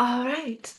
All right.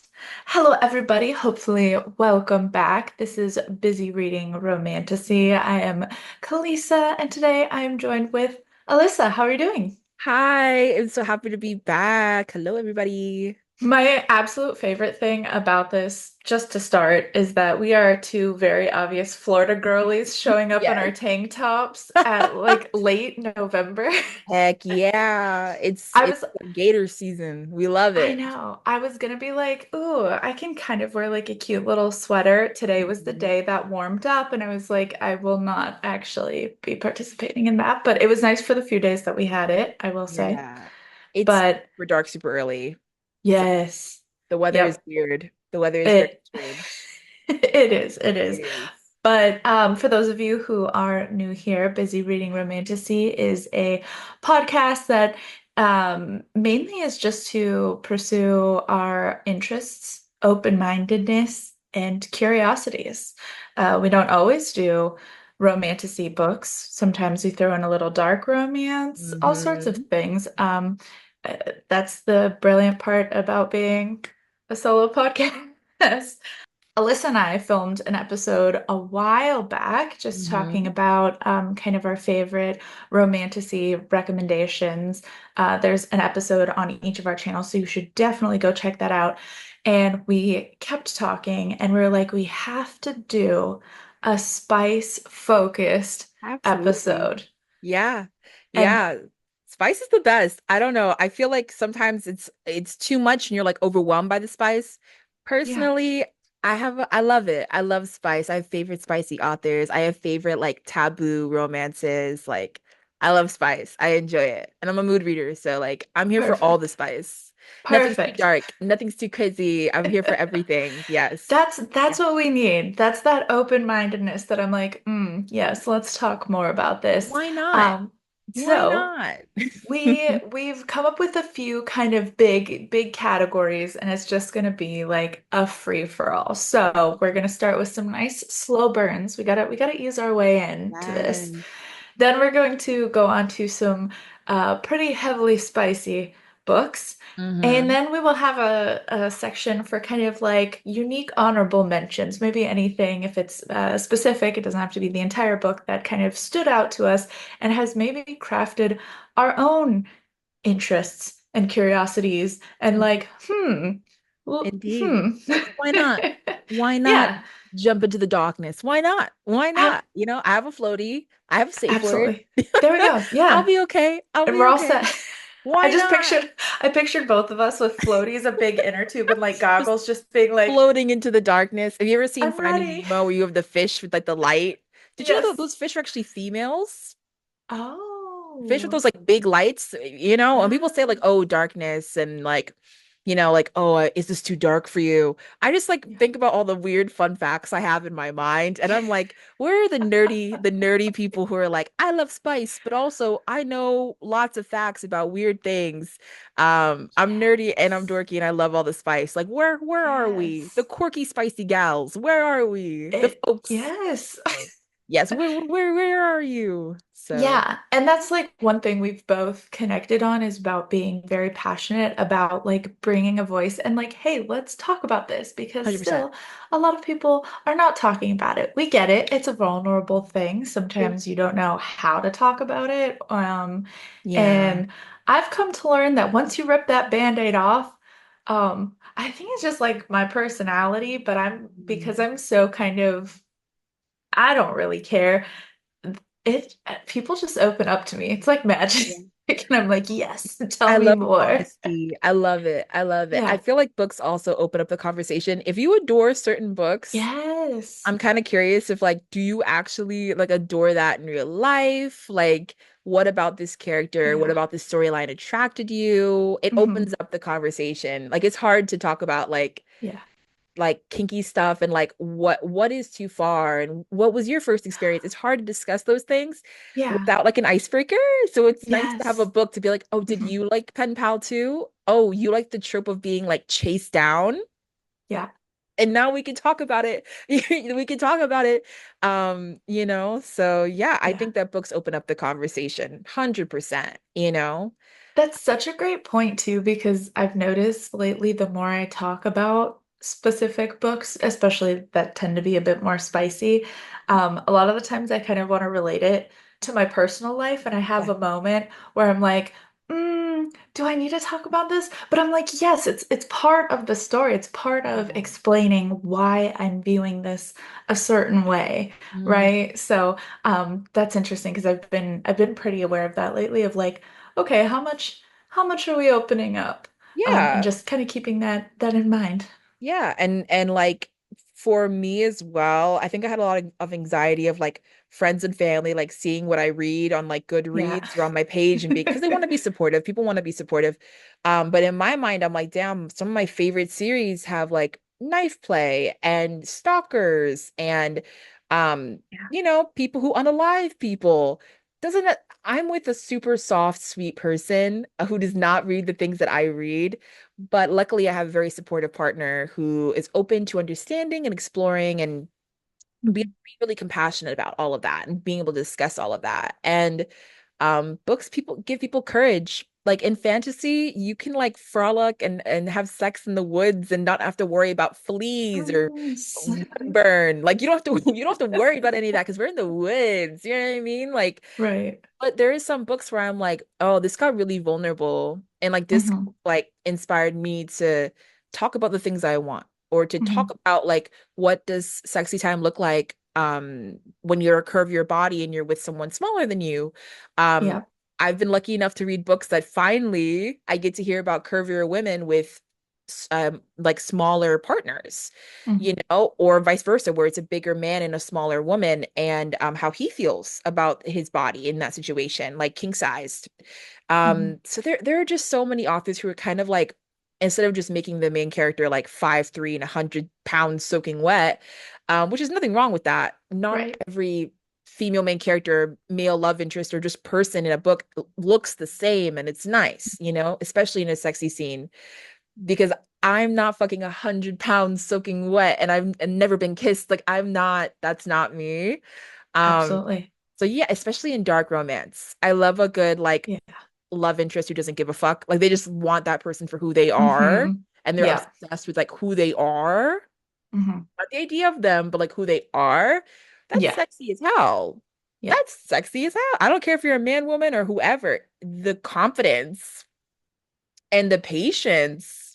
Hello, everybody. Hopefully, welcome back. This is Busy Reading Romantasy. I am Kalisa, and today I am joined with Alyssa. How are you doing? Hi, I'm so happy to be back. Hello, everybody. My absolute favorite thing about this, just to start, is that we are two very obvious Florida girlies showing up in Yes. our tank tops at like late November. Heck yeah. It's I it's was gator season. We love I it. know. I was gonna be like, ooh, I can kind of wear like a cute little sweater. Today was the Mhm. day that warmed up, and I was like, I will not actually be participating in that. But it was nice for the few days that we had it, I will say. Yeah. It's But super dark super early. So yes, the weather is yep, weird. The weather is very it weird. it is, it It is. is. But for those of you who are new here, Busy Reading Romantasy is a podcast that mainly is just to pursue our interests, open-mindedness, and curiosities. We don't always do romantasy books. Sometimes we throw in a little dark romance, all sorts of Hmm. things. Uh, that's the brilliant part about being a solo podcast. Alyssa and I filmed an episode a while back just talking Hmm. about kind of our favorite romantasy recommendations. There's an episode on each of our channels, so you should definitely go check that out. And we kept talking, and we were like, we have to do a spice focused Absolutely. episode. Yeah. And Yeah. Spice is the best. I don't know. I feel like sometimes it's too much and you're like overwhelmed by the spice. yeah, Personally, I love it. I love spice. I have favorite spicy authors. I have favorite like taboo romances. Like I love spice. I enjoy it. And I'm a mood reader, so like I'm here for all the perfect. spice. Nothing's too Perfect. dark. Nothing's too crazy. I'm here for everything. Yes. That's Yeah. what we need. That's that open-mindedness that I'm like, yes, let's talk more about this. Why not? Um, Why so not? we've come up with a few kind of big categories, and it's just gonna be like a free for all. So we're gonna start with some nice slow burns. We gotta ease our way into this. Yes. Then we're going to go on to some pretty heavily spicy books. And Hmm. then we will have a section for kind of like unique honorable mentions, maybe anything if it's specific, it doesn't have to be the entire book that kind of stood out to us and has maybe crafted our own interests and curiosities and like, Indeed. Why not? Why not Yeah, jump into the darkness? Why not? Why ab not? I have a floaty. I have a safe word. absolutely. There we go. I'll Yeah. be okay. I'll And be we're all okay. set. I Why just not? pictured both of us with floaties, a big inner tube, and like Just goggles, just being like, floating into the darkness. Have you ever seen I'm Finding ready. Nemo where you have the fish with like the light? Did you know that Yes. those fish are actually females? Fish with Oh. those like big lights, and people say like, Ah. oh, darkness and like, like, oh, is this too dark for you? I just like Yeah. think about all the weird fun facts I have in my mind, and I'm like, where are the nerdy people who are like, I love spice, but also I know lots of facts about weird things. I'm nerdy and I'm Yes. dorky and I love all the spice. Like, where are we? The Yes. quirky, spicy gals. Where are we? The folks. Yes. Yes, where are you? So. Yeah, and that's like one thing we've both connected on is about being very passionate about like bringing a voice and like, hey, let's talk about this because 100%. still a lot of people are not talking about it. We get it. It's a vulnerable thing. True. Sometimes you don't know how to talk about it. Yeah. And I've come to learn that once you rip that Band-Aid off, I think it's just like my personality, but because Mhm. I'm so kind of I don't really care it people just open up to me. It's like magic. Yeah. And I'm like, yes, tell I me love more. honesty. I love it. I love it. I Yeah. feel like books also open up the conversation. If you adore certain books, Yes. I'm kind of curious if like, do you actually like adore that in real life? Like, what about this character? What Yeah. about this storyline attracted you? It opens Hmm. up the conversation. Like, it's hard to talk about Yeah. like kinky stuff and like what is too far and what was your first experience. It's hard to discuss those things Yeah. without like an icebreaker. So it's nice to have a Yes. book to be like, oh, did Hmm. you like pen pal too? Oh, you like the trope of being like chased down? Yeah. And now we can talk about it. We can talk about it. So yeah, I Yeah. think that books open up the conversation 100%. That's such a great point too, because I've noticed lately the more I talk about specific books, especially that tend to be a bit more spicy, a lot of the times I kind of want to relate it to my personal life, and I have Yeah. a moment where I'm like, do I need to talk about this? But I'm like, yes, it's part of the story. It's part of Yeah. explaining why I'm viewing this a certain way, Mm. right? So that's interesting because I've been pretty aware of that lately, of like, okay, how much are we opening up? And Yeah. just kind of keeping that in mind. Yeah, and like for me as well, I think I had a lot of anxiety of like friends and family like seeing what I read on like Yeah. Goodreads or on my page and being because they want to be supportive. People want to be supportive. But in my mind, I'm like, damn, some of my favorite series have like knife play and stalkers and Yeah. people who unalive people. Doesn't it, I'm with a super soft, sweet person who does not read the things that I read. But luckily, I have a very supportive partner who is open to understanding and exploring and Mhm. being really compassionate about all of that and being able to discuss all of that. And books people give people courage. Like in fantasy, you can like frolic and have sex in the woods and not have to worry about fleas or Yes. sunburn. Like you don't have to you don't have to worry about any of that because we're in the woods. You know what I mean? Like Right. but there is some books where I'm like, oh, this got really vulnerable. And like this Hmm. like inspired me to talk about the things I want or to talk Hmm. about like what does sexy time look like when you're a curvier body and you're with someone smaller than you. Um Yeah. I've been lucky enough to read books that finally I get to hear about curvier women with like smaller partners, Hmm. or vice versa, where it's a bigger man and a smaller woman, and how he feels about his body in that situation, like king sized. Hmm. So there are just so many authors who are kind of like, instead of just making the main character like 5'3" and 100 pounds soaking wet, which is nothing wrong with that. Not Right. every female main character, male love interest, or just person in a book looks the same, and it's nice, especially in a sexy scene because I'm not fucking 100 pounds soaking wet and I've never been kissed. Like I'm not, that's not me. Um, Absolutely. so yeah, especially in dark romance. I love a good like Yeah. love interest who doesn't give a fuck. Like they just want that person for who they are Hmm. and they're Yeah. obsessed with like who they are. Hmm. Not the idea of them, but like who they are. That's Yeah. sexy as hell. Yeah. That's sexy as hell. I don't care if you're a man, woman, or whoever. The confidence and the patience.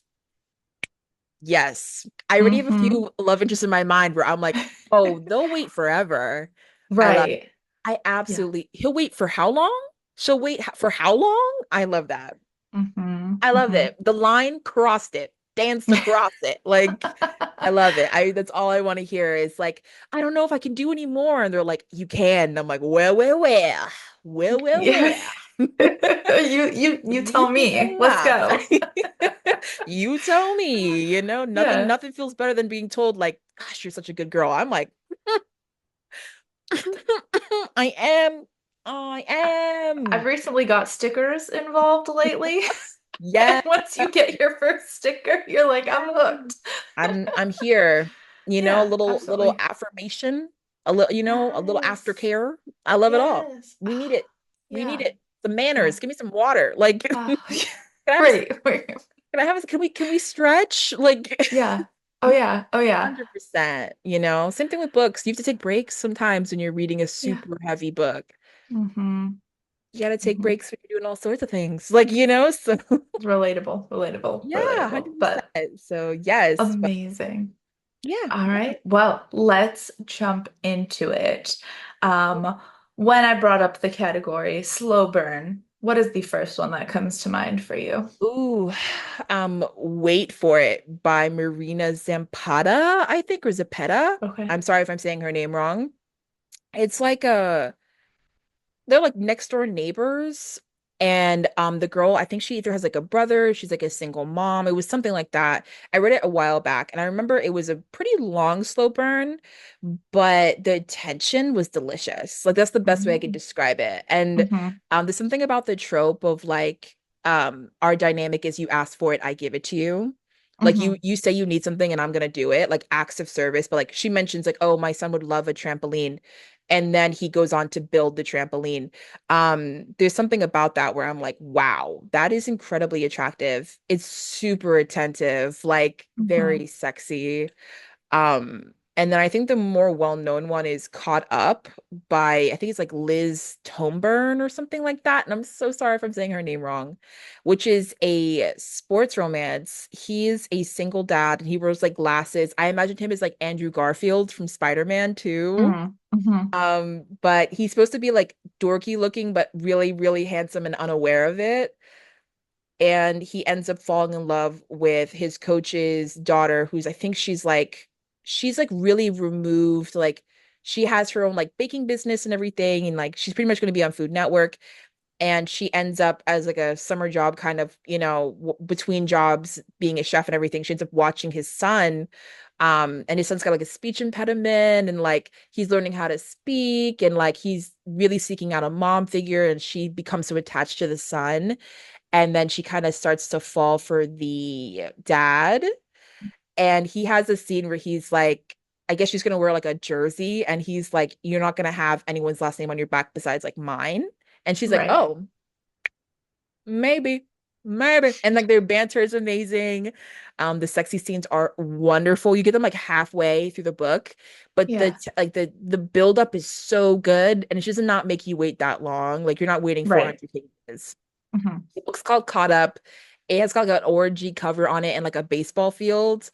Yes. I already have a Hmm. few love interests in my mind where I'm like, oh, they'll wait forever. I love it. Right. I Yeah. absolutely, he'll wait for how long? She'll wait for how long? I love that. Hmm. I love Hmm. it. The line crossed it, danced across it. Like, I love it. That's all I want to hear is like, I don't know if I can do any more. And they're like, you can. And I'm like, well, well, well, well, well, Yeah. well. You tell me. Let's Yeah. go. You tell me, nothing Yeah. nothing feels better than being told like, gosh, you're such a good girl. I'm like, I am. I I- I've am. recently got stickers involved lately. And Yeah. once you get your first sticker, you're like, I'm hooked. I'm here. A Yeah, little absolutely. affirmation, a little Yes. aftercare. I love it all. Yes. We need it. We need Yeah. it. Some Yeah. manners. Give me some water. Like, can Oh, I have a right. Right. can we stretch? Like Yeah. Oh yeah. Oh yeah. 100%, Same thing with books. You have to take breaks sometimes when you're reading a Yeah. super heavy book. Hmm. You got to take Hmm. breaks when you're doing all sorts of things. Like, so Relatable, relatable, yeah, relatable. But 100%. So, yes, but amazing. yeah. All Yeah. right. Well, let's jump into it. When I brought up the category slow burn, what is the first one that comes to mind for you? Ooh, Wait for It by Marina Zampata, I think, or Zapata. Okay. I'm sorry if I'm saying her name wrong. It's like they're like next door neighbors. And the girl, I think she either has like a brother, she's like a single mom. It was something like that. I read it a while back, and I remember it was a pretty long, slow burn, but the tension was delicious. Like that's the best way I could Mm-hmm. describe it. And Mm-hmm. there's something about the trope of like our dynamic is you ask for it, I give it to you. Like Hmm. you say you need something and I'm gonna do it, like acts of service. But like she mentions like, oh, my son would love a trampoline. And then he goes on to build the trampoline. There's something about that where I'm like, wow, that is incredibly attractive. It's super attentive, like Hmm. very sexy. And then I think the more well-known one is Caught Up by, I think it's like Liz Tomburn or something like that. And I'm so sorry if I'm saying her name wrong, which is a sports romance. He's a single dad and he wears like glasses. I imagined him as like Andrew Garfield from Spider-Man too. Hmm. Hmm. But he's supposed to be like dorky looking, but really, really handsome and unaware of it, and he ends up falling in love with his coach's daughter, who's I think she's like really removed, like she has her own like baking business and everything, and like she's pretty much going to be on Food Network, and she ends up as like a summer job kind of, between jobs being a chef and everything. She ends up watching his son, and his son's got like a speech impediment, and like he's learning how to speak, and like he's really seeking out a mom figure, and she becomes so attached to the son, and then she kind of starts to fall for the dad. And he has a scene where he's like, I guess she's gonna wear like a jersey, and he's like, "You're not gonna have anyone's last name on your back besides like mine." And she's like, Right. "Oh, maybe, maybe." And like their banter is amazing. The sexy scenes are wonderful. You get them like halfway through the book, but Yeah. the build up is so good, and it does not make you wait that long. Like you're not waiting Right. 400 pages. Hmm. The book's called Caught Up. It has got like an orangey cover on it and like a baseball field.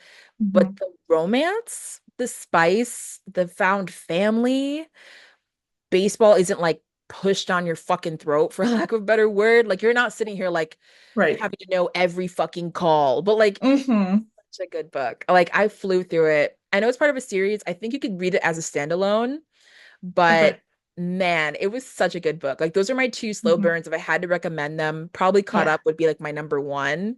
But Hmm. the romance, the spice, the found family, baseball isn't like pushed on your fucking throat, for lack of a better word. Like you're not sitting here like Right. having to know every fucking call. But like Hmm. such a good book. Like I flew through it. I know it's part of a series. I think you could read it as a standalone, but Okay. man, it was such a good book. Like those are my two slow Hmm. burns. If I had to recommend them, probably Caught Yeah. Up would be like my number one.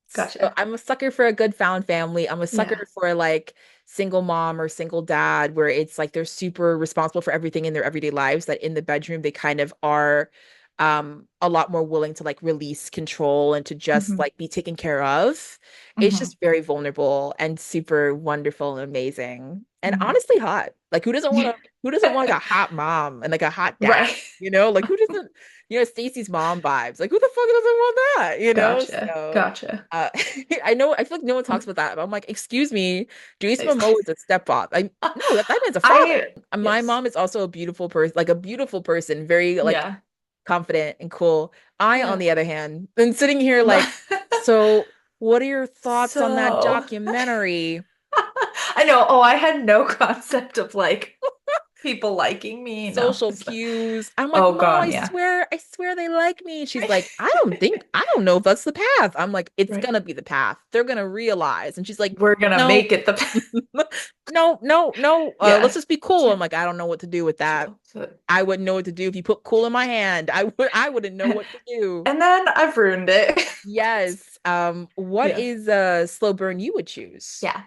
So Gotcha. I'm a sucker for a good found family. I'm a sucker Yeah. for like single mom or single dad, where it's like they're super responsible for everything in their everyday lives, that in the bedroom they kind of are a lot more willing to like release control and to just Hmm. like be taken care of. It's Hmm. just very vulnerable and super wonderful and amazing. And Hmm. honestly hot. Like who doesn't want like a hot mom and like a hot dad? Right. Like who doesn't, Stacey's mom vibes. Like who the fuck doesn't want that? Gotcha. So Gotcha. uh, I know, I feel like no one talks about that, but I'm like, excuse me, Jason Nice. Momoa is a stepfather. No, that man's a father. I, And my yes. mom is also a beautiful person, like a beautiful person, very like Yeah. confident and cool. I, on Yeah. the other hand, been sitting here like, so what are your thoughts on that So, documentary? I know. Oh, I had no concept of like people liking me. No. Social cues. I'm like, Oh, Mom, gone. I Yeah. swear, I swear they like me. She's Right. like, I don't know if that's the path. I'm like, it's Right. gonna be the path. They're gonna realize. And she's like, We're gonna no, make it the. no, no, no. Let's Yeah. just be cool. I'm Yeah. like, I don't know what to do with that. Chill. So, I wouldn't know what to do if you put cool in my hand. I wouldn't know what to do. and then I've ruined it. Yes. What Yeah. is a slow burn you would choose? Yeah.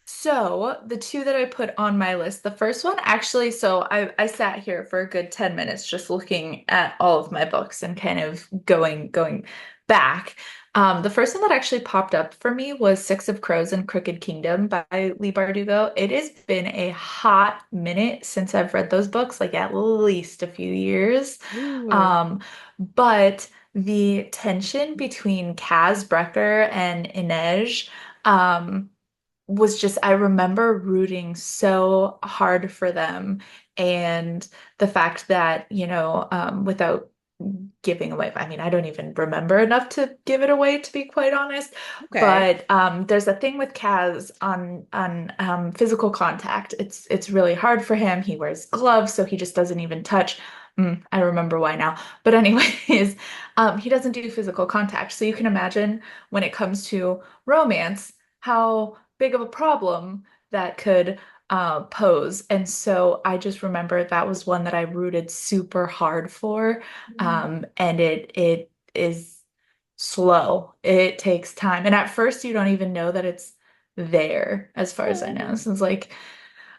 So the two that I put on my list, the first one actually, so I sat here for a good 10 minutes just looking at all of my books and kind of going back. The first one that actually popped up for me was Six of Crows and Crooked Kingdom by Leigh Bardugo. It has been a hot minute since I've read those books, like at least a few years. Ooh. Um, but the tension between Kaz Brecker and Inej, um, was just, I remember rooting so hard for them. And the fact that, without giving away, I mean, I don't even remember enough to give it away, to be quite honest. Okay. But there's a thing with Kaz on physical contact. It's really hard for him. He wears gloves, so he just doesn't even touch. I remember why now. But anyways, he doesn't do physical contact. So you can imagine when it comes to romance, how big of a problem that could pose. And so I just remember that was one that I rooted super hard for. Mm. And it is slow. It takes time. And at first you don't even know that it's there, as far as I know. Oh. So it's like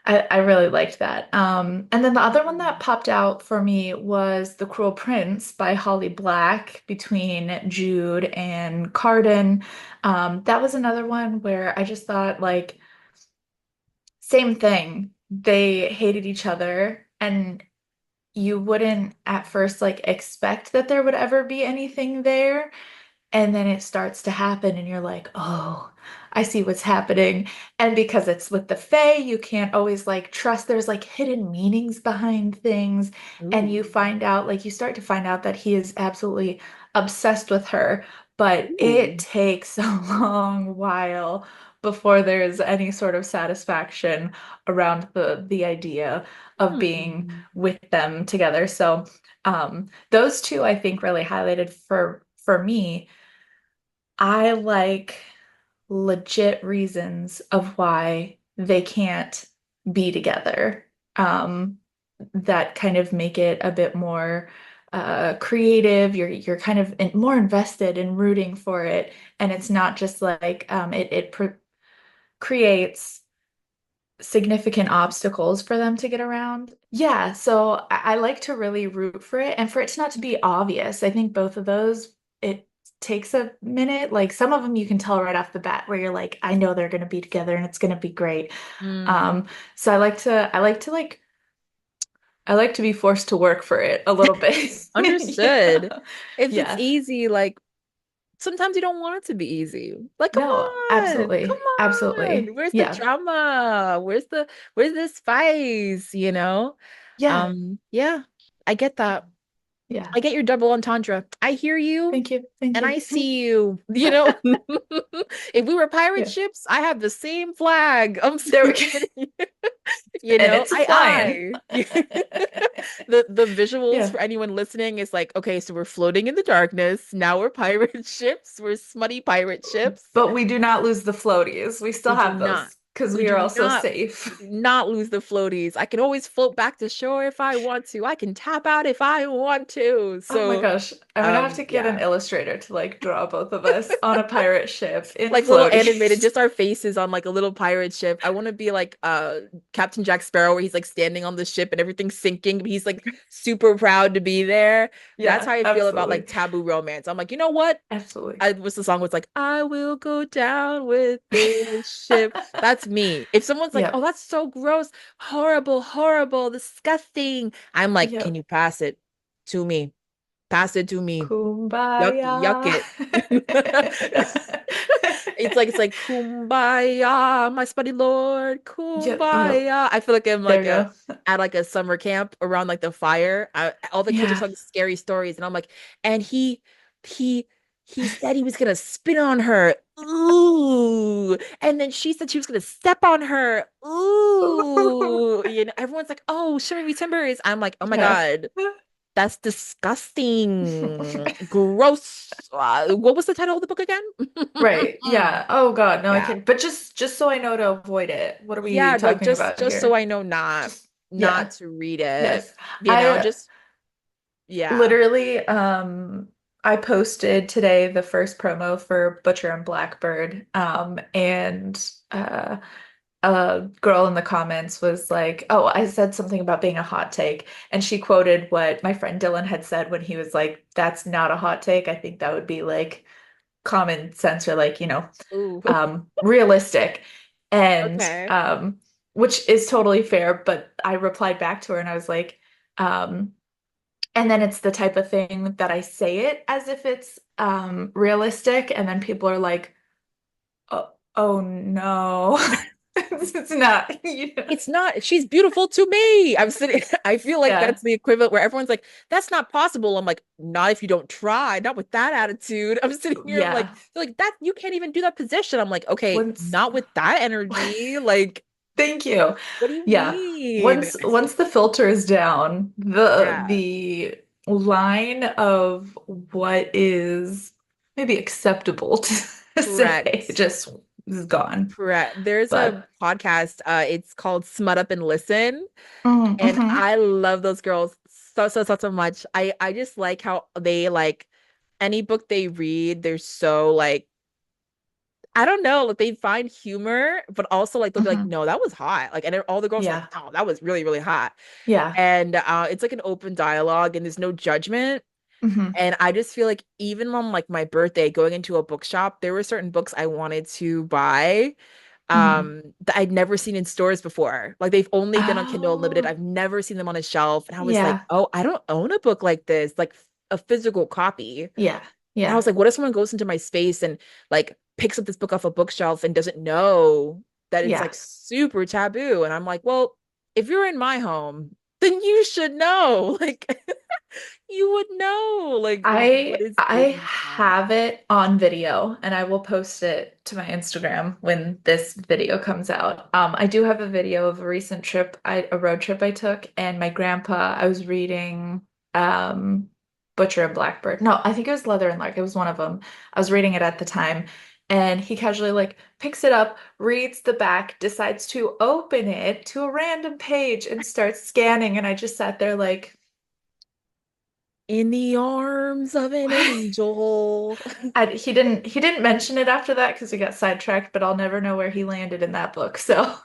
I really liked that. And then the other one that popped out for me was The Cruel Prince by Holly Black between Jude and Carden. That was another one where I just thought like same thing. They hated each other and you wouldn't at first like expect that there would ever be anything there. And then it starts to happen, and you're like, oh, I see what's happening. And because it's with the Fae, you can't always like trust. There's like hidden meanings behind things. And Ooh. you find out, like, you start to find out that he is absolutely obsessed with her. But it Ooh. takes a long while before there's any sort of satisfaction around the idea of being Hmm. with them together. So, those two I think really highlighted for me. I like legit reasons of why they can't be together. Um, that kind of make it a bit more creative. You're kind of more invested in rooting for it, and it's not just like it pr creates significant obstacles for them to get around. Yeah, so I like to really root for it and for it to not to be obvious. I think both of those, it takes a minute. Like some of them you can tell right off the bat where you're like, I know they're going to be together and it's going to be great. Mm. Um, so I like to be forced to work for it a little bit. Understood. Yeah. If it's Yeah. easy, like sometimes you don't want it to be easy. Like, No, come absolutely. on. Absolutely. Where's the Yeah. drama? Where's the spice, you know? Yeah. Yeah, I get that. Yeah. I get your double entendre. I hear you Thank you. Thank and you. I see you. You know, if we were pirate Yeah. ships, I have the same flag. There we go. Sitting, you And know, it's flying. the visuals Yeah. for anyone listening is like, okay, so we're floating in the darkness. Now we're pirate ships. We're smutty pirate ships. But we do not lose the floaties. We still We do have not. those because We we are do also not. safe. We do not lose the floaties. I can always float back to shore if I want to. I can tap out if I want to. Oh my So, gosh. I'm gonna have to get an yeah. illustrator to like draw both of us on a pirate ship in Like little animated, floaties. just our faces on like a little pirate ship. I want to be like Captain Jack Sparrow where he's like standing on the ship and everything's sinking, but he's like super proud to be there. That's how Yeah, I feel about like absolutely. taboo romance. I'm like, you know what? Absolutely. I what's the song was like, I will go down with this ship. That's me. If someone's like, oh, Yep. that's so gross, horrible, horrible, disgusting, I'm like, can Yep. you pass it to me? Pass it to me. Yuck Kumbaya. it. It's like kumbaya, my spuddy lord, Yep. Yep. kumbaya. I feel like I'm There like we a go. at like a summer camp around like the fire. All the kids are Yeah. telling scary stories, and I'm like, and he he said he was gonna spit on her. Ooh. And then she said she was gonna step on her. Ooh. You know, everyone's like, oh, shimmy timbers. I'm like, oh my Yeah. God. That's disgusting. Gross. What was the title of the book again? Right. Yeah. Oh God, no, I Yeah. can't. But just so I know to avoid it. What are we Yeah, like talking just about just so here? I know not Just not yeah. to read it. Yes. You know, I just yeah. literally I posted today the first promo for Butcher and Blackbird. And a girl in the comments was like, "Oh, I said something about being a hot take." And she quoted what my friend Dylan had said when he was like, "That's not a hot take. I think that would be like common sense or like, Ooh. realistic." And Okay. which is totally fair, but I replied back to her and I was like, um, and then it's the type of thing that I say it as if it's realistic, and then people are like, oh, oh no. It's not, It's not, she's beautiful to me. I'm sitting, I feel like Yeah. that's the equivalent where everyone's like, that's not possible. I'm like, not if you don't try, not with that attitude. I'm sitting here, I'm like, Yeah. they're like, that you can't even do that position. I'm like, okay, Once not with that energy. Like, Thank you. what do you Yeah. mean? Once the filter is down, the Yeah, the line of what is maybe acceptable to say correct. just is gone. Correct. There's a But podcast, it's called Smut Up and Listen. And mhm. I love those girls so much. I just like how they like any book they read, they're so like I don't know, like they find humor, but also like they'll be like, Hmm. no, that was hot. Like, and then all the girls are like, Yeah. no, that was really, really hot. Yeah. And it's like an open dialogue and there's no judgment. Hmm. And I just feel like even on like my birthday, going into a bookshop, there were certain books I wanted to buy Hmm. that I'd never seen in stores before. Like they've only been on Kindle Unlimited. Oh, I've never seen them on a shelf. And I was like, yeah. oh, I don't own a book like this, like a physical copy. Yeah. And I was Yeah. like, what if someone goes into my space and like picks up this book off a bookshelf and doesn't know that it's Yeah. like super taboo? And I'm like, well, if you're in my home, then you should know. Like you would know like what is good I and not. have it on video and I will post it to my Instagram when this video comes out. I do have a video of a recent trip, a road trip I took, and my grandpa, I was reading um Butcher and Blackbird. No, I think it was Leather and Lark. It was one of them. I was reading it at the time, and he casually like picks it up, reads the back, decides to open it to a random page and starts scanning, and I just sat there like In the arms of an angel. he didn't mention it after that because he got sidetracked, but I'll never know where he landed in that book. So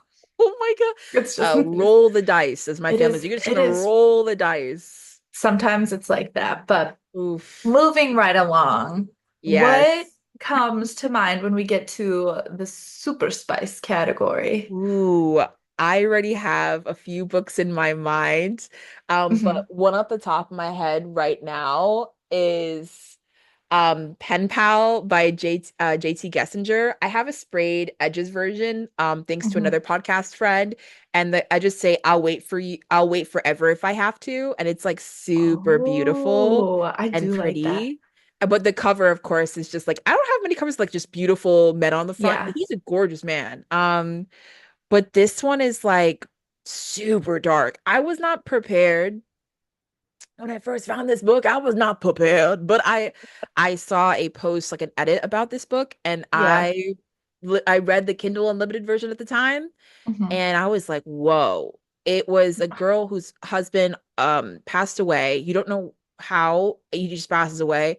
Oh my it's God. just Roll the dice, as my it family's. is You're just it gonna is roll the dice. sometimes it's like that. But Oof. moving right along, what Yes. comes to mind when we get to the super spice category? Ooh, I already have a few books in my mind. But Hmm. one at the top of my head right now is Pen Pal by JT Gessinger. I have a sprayed edges version, thanks to Hmm. another podcast friend. And I just say, I'll wait for you, I'll wait forever if I have to. And it's like super beautiful Oh, I and do like that. pretty. But the cover, of course, is just like I don't have many covers like just beautiful men on the front. Yeah. He's a gorgeous man. But this one is like super dark. I was not prepared when I first found this book. I was not prepared, but I saw a post like an edit about this book, and Yeah. I read the Kindle Unlimited version at the time, Hmm. and I was like, whoa. It was a girl whose husband passed away. You don't know how, he just passes away.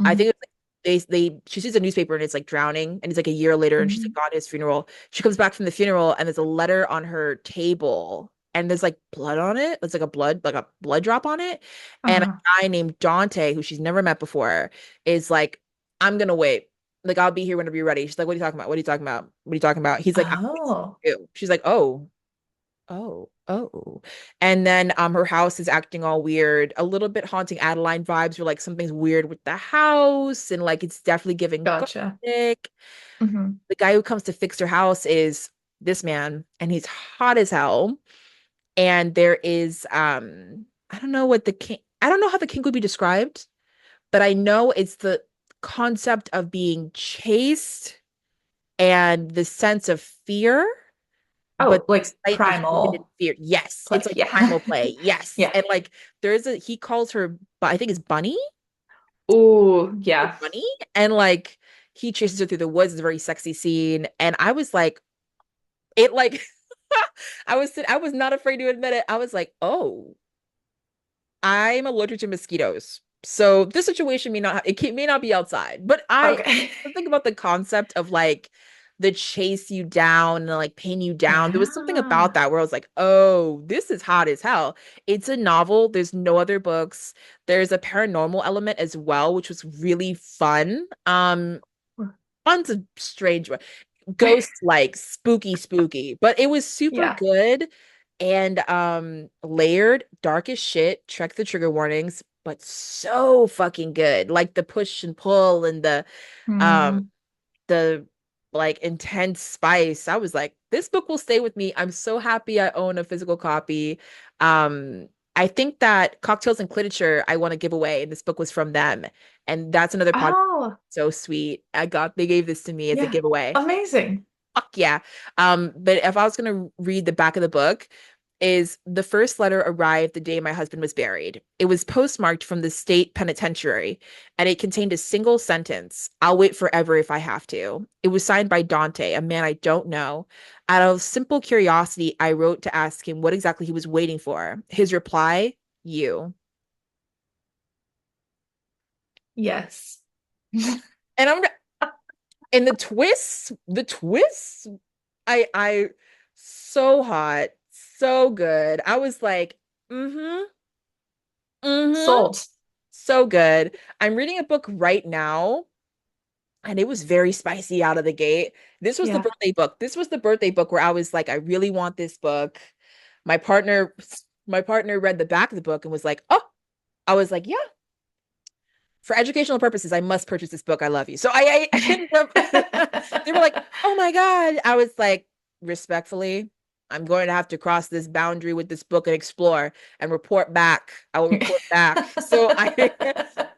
I think Hmm. it's like they she sees a newspaper and it's like drowning, and it's like a year later and she's like Hmm. gone to his funeral. She comes back from the funeral and there's a letter on her table and there's like blood on it. It's like a blood drop on it. And a Uh-huh. guy named Dante, who she's never met before, is like, I'm gonna wait. Like I'll be here whenever you're ready. She's like, what are you talking about? What are you talking about? What are you talking about? He's like, I'm waiting Oh, for you. She's like, oh. Oh, oh. And then her house is acting all weird, a little bit haunting Adeline vibes, where like something's weird with the house and like it's definitely giving gotcha. gothic. Hmm. The guy who comes to fix her house is this man and he's hot as hell. And there is I don't know what the king I don't know how the king would be described, but I know it's the concept of being chased and the sense of fear, but Oh, like slightly hidden primal fear. Yes, it's play. like Yeah. primal play. Yes. Yeah. And like there's a he calls her, but I think it's Bunny Oh, or yeah. Bunny. And like he chases her through the woods. It's a very sexy scene. And I was like, it like I was not afraid to admit it. I was like, oh, I'm allergic to mosquitoes. So this situation may not be outside, but I Okay. think about the concept of like the chase you down and like pin you down. There was something about Yeah. that where I was like, oh, this is hot as hell. It's a novel. There's no other books. There's a paranormal element as well, which was really fun. Fun's a strange one. Ghost like spooky, but it was super Yeah. good and layered, dark as shit. Check the trigger warnings, but so fucking good. Like the push and pull and um Hmm. the like intense spice. I was like, this book will stay with me. I'm so happy I own a physical copy. I think that Cocktails and Literature I want to give away, and this book was from them. And that's another podcast. Oh, So sweet. They gave this to me as a yeah. giveaway. Amazing. Fuck yeah. But if I was gonna read the back of the book, is the first letter arrived the day my husband was buried. It was postmarked from the state penitentiary, and it contained a single sentence: I'll wait forever if I have to. It was signed by Dante, a man I don't know. Out of simple curiosity, I wrote to ask him what exactly he was waiting for. His reply, you. Yes. And I'm And the twists, I so hot, so good. I was like, mm-hmm, mm-hmm, Sold. so good. I'm reading a book right now, and it was very spicy out of the gate. This was the Yeah. birthday book. This was the birthday book where I was like, I really want this book. My partner, my partner read the back of the book and was like, oh, I was like, yeah, for educational purposes, I must purchase this book. I love you. So I ended up, they were like, oh my God. I was like, respectfully, I'm going to have to cross this boundary with this book and explore and report back. I will report back. So they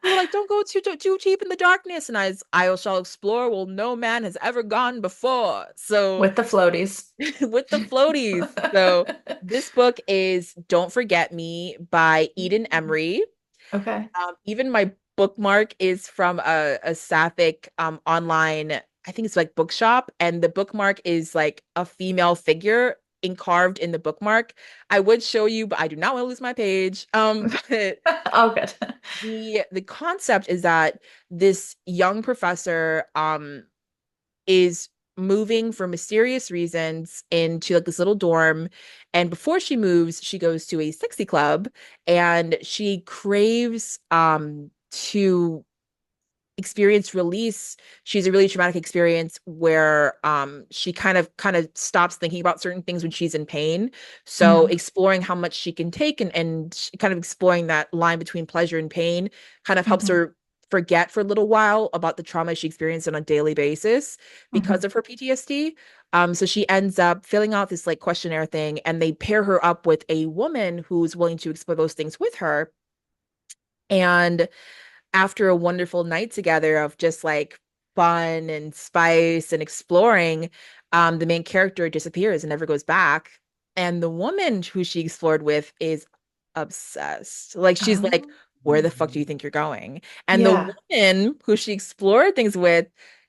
were like, don't go too deep in the darkness. And I shall explore. Well, no man has ever gone before. So With the floaties. with the floaties. So this book is Don't Forget Me by Eden Emery. Okay. Even my bookmark is from a sapphic online, I think it's like bookshop, and the bookmark is like a female figure carved in the bookmark. I would show you, but I do not want to lose my page. But Oh, good. the concept is that this young professor is moving for mysterious reasons into like this little dorm. And before she moves, she goes to a sexy club and she craves to experience release. She's a really traumatic experience where she kind of stops thinking about certain things when she's in pain. So Hmm. exploring how much she can take and kind of exploring that line between pleasure and pain kind of helps Hmm. her forget for a little while about the trauma she experienced on a daily basis because Hmm. of her PTSD. So she ends up filling out this like questionnaire thing, and they pair her up with a woman who's willing to explore those things with her. And after a wonderful night together of just like fun and spice and exploring, the main character disappears and never goes back. And the woman who she explored with is obsessed. Like she's like, Oh. where the fuck do you think you're going? And the Yeah. woman who she explored things with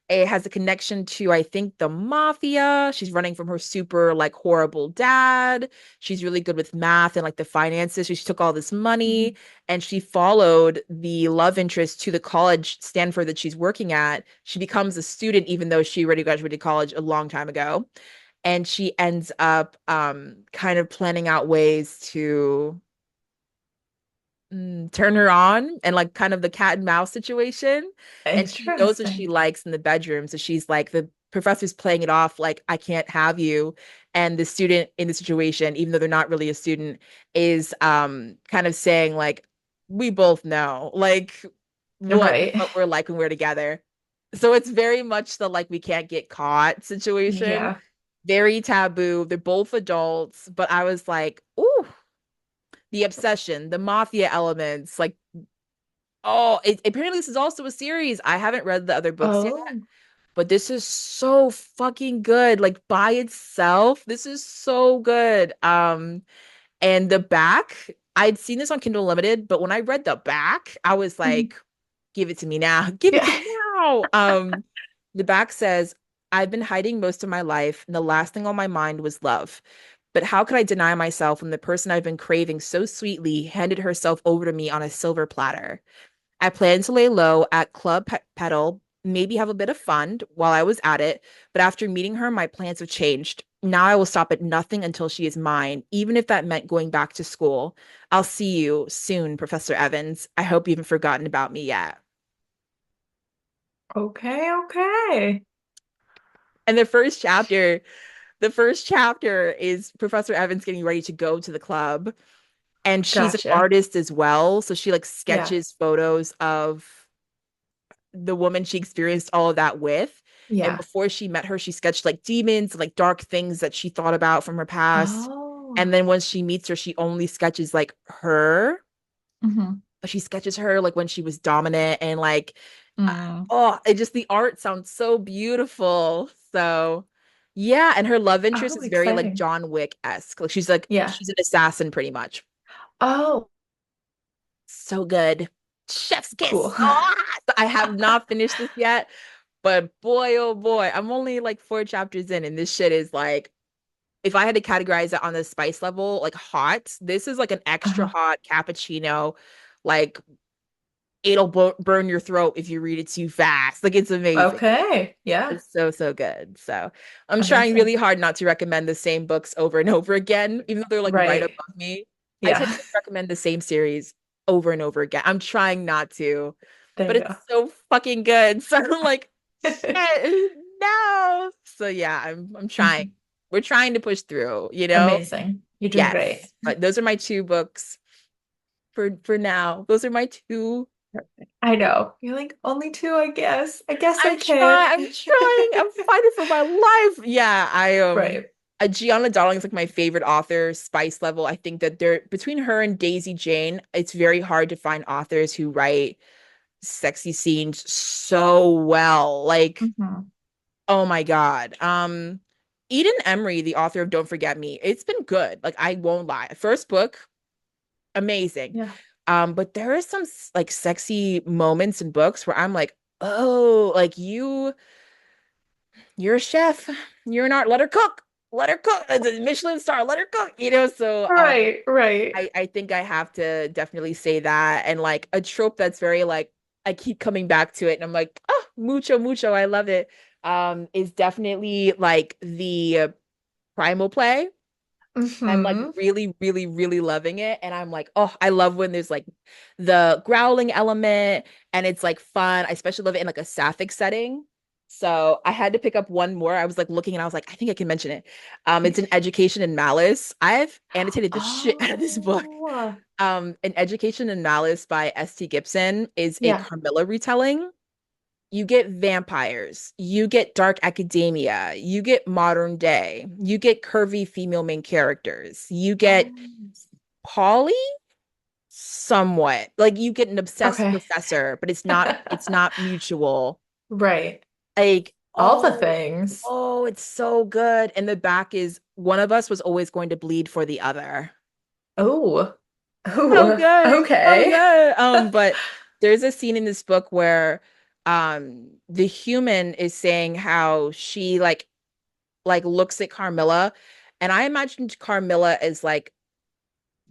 has a connection to, I think, the mafia. She's running from her super like horrible dad. She's really good with math and like the finances. She took all this money Mhm. and she followed the love interest to the college, Stanford, that she's working at. She becomes a student, even though she already graduated college a long time ago. And she ends up kind of planning out ways to turn her on and like kind of the cat and mouse situation. And she knows what she Interesting. likes in the bedroom. So she's like, the professor's playing it off like, I can't have you. And the student in the situation, even though they're not really a student, is kind of saying, like, we both know, like, Right. what we're like when we're together. So it's very much the like we can't get caught situation. Yeah. Very taboo. They're both adults, but I was like, ooh, the obsession, the mafia elements, like, oh, apparently this is also a series. I haven't read the other books yet, Oh. but this is so fucking good. Like by itself, this is so good. And the back, I'd seen this on Kindle Limited, but when I read the back, I was Mhm. like, give it to me now. Give it Yeah. to me now. The back says, I've been hiding most of my life, and the last thing on my mind was love. But how could I deny myself when the person I've been craving so sweetly handed herself over to me on a silver platter? I planned to lay low at Club Petal, maybe have a bit of fun while I was at it, but after meeting her, my plans have changed. Now I will stop at nothing until she is mine, even if that meant going back to school. I'll see you soon, Professor Evans. I hope you haven't forgotten about me yet. Okay, okay. And the first chapter is Professor Evans getting ready to go to the club, and she's an Gotcha. artist as well, so she like Yeah. sketches photos of the woman she experienced all of that with. And Yeah. before she met her, she sketched like demons, like dark things that she thought about from her past. Oh. And then once she meets her, she only sketches like her. Hmm. She sketches her like when she was dominant and like, Mm. oh, it just the art sounds so beautiful. So, yeah. And her love interest Oh, is very like exciting. John Wick-esque. Like Yeah. she's an assassin pretty much. Oh, So good. Chef's cool. kiss. Oh, I have not finished this yet. But boy, oh boy, I'm only like four chapters in, and this shit is like, if I had to categorize it on the spice level, like hot, this is like an extra Uh-huh. hot cappuccino. Like it'll burn your throat if you read it too fast. Like it's amazing. Okay. Yeah. It's so, so good. So I'm trying Amazing. really hard not to recommend the same books over and over again, even though they're like right Right. above me. I tend Yeah. to recommend the same series over and over again. I'm trying not to, There but you it's so fucking good. So I'm like, go. shit, no. So yeah, I'm trying. Mhm. We're trying to push through, you know? Amazing. You're doing great. Yes. But those are my two books for now. Those are my two. I know. You're like, only two, I guess. I guess I can. I'm trying, I'm fighting for my life. Yeah, Right. Gianna Darling is like my favorite author, spice level. I think that they're between her and Daisy Jane, it's very hard to find authors who write sexy scenes so well. Like, Hmm. oh my God. Eden Emery, the author of Don't Forget Me, it's been good. Like, I won't lie. First book, amazing. Yeah. But there are some like sexy moments in books where I'm like, oh, like you're a chef. You're an art. Let her cook. Let her cook. It's a Michelin star. Let her cook. So Right, right. I think I have to definitely say that. And like a trope that's very like I keep coming back to it and I'm like, oh, mucho, mucho. I love it. Is definitely like the primal play. I'm like Hmm. really, really, really loving it. And I'm like, oh, I love when there's like the growling element and it's like fun. I especially love it in like a sapphic setting. So I had to pick up one more. I was like looking and I was like, I think I can mention it. It's an Education in Malice. I've annotated the shit out of this book. Oh, An Education in Malice by S.T. Gibson is a yeah. Carmilla retelling. You get vampires, you get dark academia, you get modern day, you get curvy female main characters, you get Oh, Polly somewhat. Like you get an obsessed okay. professor, but it's not mutual. Right. Like, All the oh, things. oh, it's so good. And the back is one of us was always going to bleed for the other. Oh, So oh, good. So okay. good. But there's a scene in this book where the human is saying how she like looks at Carmilla, and I imagined Carmilla as like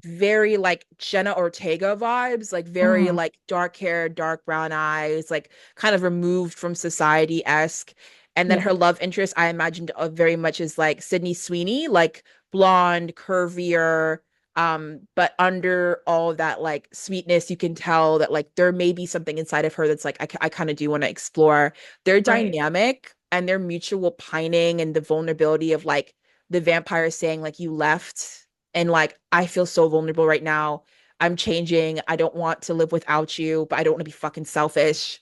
very like Jenna Ortega vibes, like very Mm, like dark hair, dark brown eyes, like kind of removed from society-esque. And then yeah, her love interest, I imagined very much as like Sydney Sweeney, like blonde, curvier, but under all of that like sweetness, you can tell that like there may be something inside of her that's like I kind of do want to explore. Their right. dynamic and their mutual pining and the vulnerability of like the vampire saying like you left and like I feel so vulnerable right now. I'm changing. I don't want to live without you, but I don't want to be fucking selfish.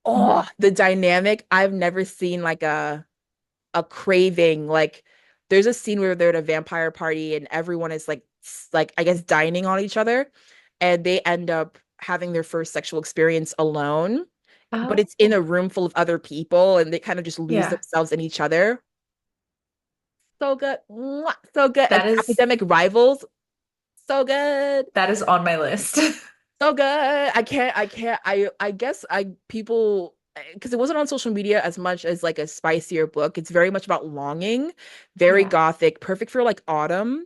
Mm. Oh, the dynamic. I've never seen like a craving. Like there's a scene where they're at a vampire party and everyone is like I guess dining on each other and they end up having their first sexual experience alone, but it's in Oh, a room full of other people and they kind of just lose yeah. themselves in each other. So good. Mwah, so good. And That is academic rivals. So good. that is on my list. So good. I guess I people because it wasn't on social media as much as like a spicier book. It's very much about longing, very Yeah. gothic, perfect for like autumn.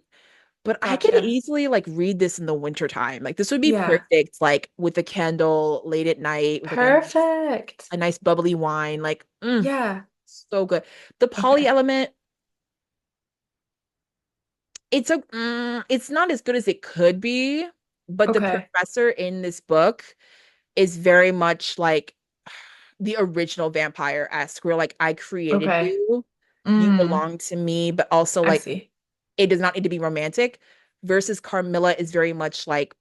But I could Gotcha. easily like read this in the winter time. Like this would be Yeah. perfect, like with a candle late at night with like Perfect. a nice bubbly wine. Like, Yeah. so good. The poly Okay. element, it's not as good as it could be, but the Okay. professor in this book is very much like the original vampire-esque, where like I created Okay. you, you Mm, belong to me, but also I like see. it does not need to be romantic. Versus Carmilla is very much like,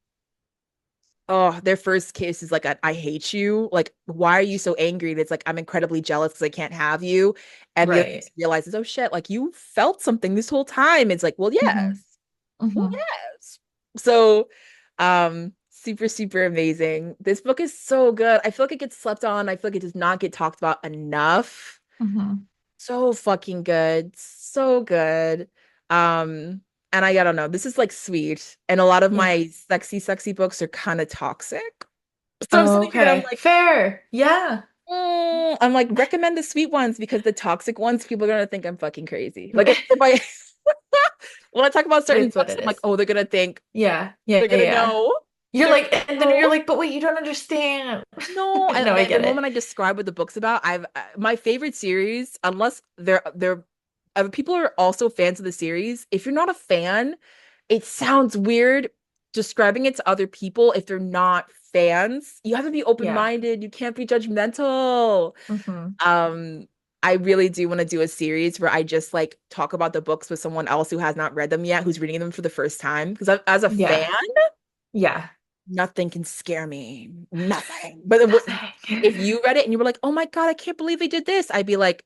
oh, their first kiss is like a, I hate you. Like, why are you so angry? And it's like I'm incredibly jealous because I can't have you. And the other Right. person realizes, oh shit, like you felt something this whole time. It's like, well, Hmm. yes. Well, Hmm. yes. So, super, super amazing. This book is so good. I feel like it gets slept on. I feel like it does not get talked about enough. Hmm. So fucking good. So good. Um, and I don't know. This is like sweet. And a lot of Yeah. my sexy, sexy books are kind of toxic. So I'm sitting here, I'm Okay. like, Fair. Yeah. I'm like, recommend the sweet ones because the toxic ones, people are gonna think I'm fucking crazy. Like if I when I talk about It certain is what books, it I'm like, is. oh, they're gonna think Yeah. Yeah. they're Yeah. gonna Yeah. know. You're They're like, and then you're so like, but wait, you don't understand. no, No, and I the get it. moment I describe what the book's about, I've my favorite series, unless they're people are also fans of the series. If you're not a fan, it sounds weird describing it to other people if they're not fans. You have to be Yeah. open-minded. You can't be judgmental. Hmm. Um, I really do want to do a series where I just like talk about the books with someone else who has not read them yet, who's reading them for the first time. Because as a fan, Yeah. Yeah. nothing can scare me. Nothing. But if Nothing. you read it and you were like, "Oh my God, I can't believe they did this," I'd be like,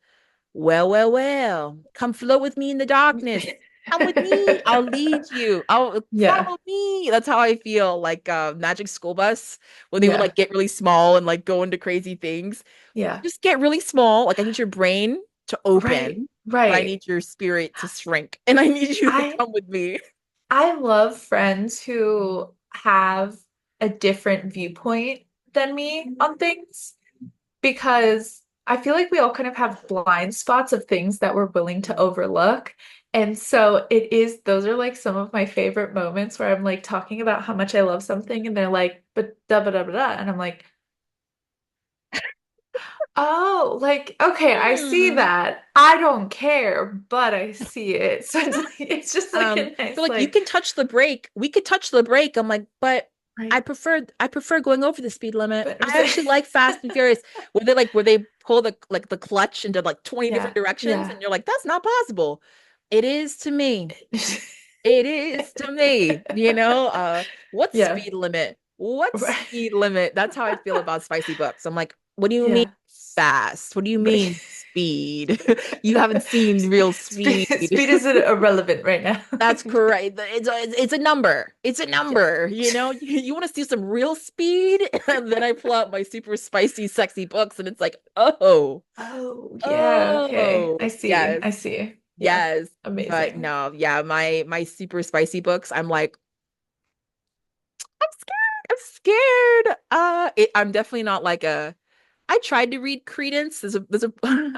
"Well, well, well, come float with me in the darkness. Come with me. I'll lead you. I'll Yeah. follow me." That's how I feel. Like Magic School Bus, when they would Yeah. like get really small and like go into crazy things. Yeah. Just get really small. Like I need your brain to Right. open, but I Right. need your spirit to shrink, and I need you to I come with me. I love friends who have a different viewpoint than me on things because I feel like we all kind of have blind spots of things that we're willing to overlook. And so those are like some of my favorite moments where I'm like talking about how much I love something and they're like, but da da da da. Da," and I'm like, oh, like, okay, I see Hmm. that. I don't care, but I see it. So it's just like a They're nice, like, you like, can touch the brake. We could touch the brake. I'm like, but right, I prefer going over the speed limit. but I actually like Fast and Furious, where they pull the like the clutch into like 20 different yeah, directions, yeah. and you're like, that's not possible. It is to me. It is to me. What Yeah. speed limit? What Right. speed limit? That's how I feel about spicy books. I'm like, what do you mean Yeah. fast? What do you Right. mean speed? You haven't seen real speed. Speed is irrelevant right now. That's correct. It's a number. It's a Yeah. number. You want to see some real speed? And then I pull out my super spicy, sexy books, and it's like, oh, Oh, yeah. Okay. oh, I see. yes, I see. Yeah. yes. But Amazing. no, yeah, my super spicy books, I'm like, I'm scared. I'm scared. I'm definitely not like a. I tried to read Credence.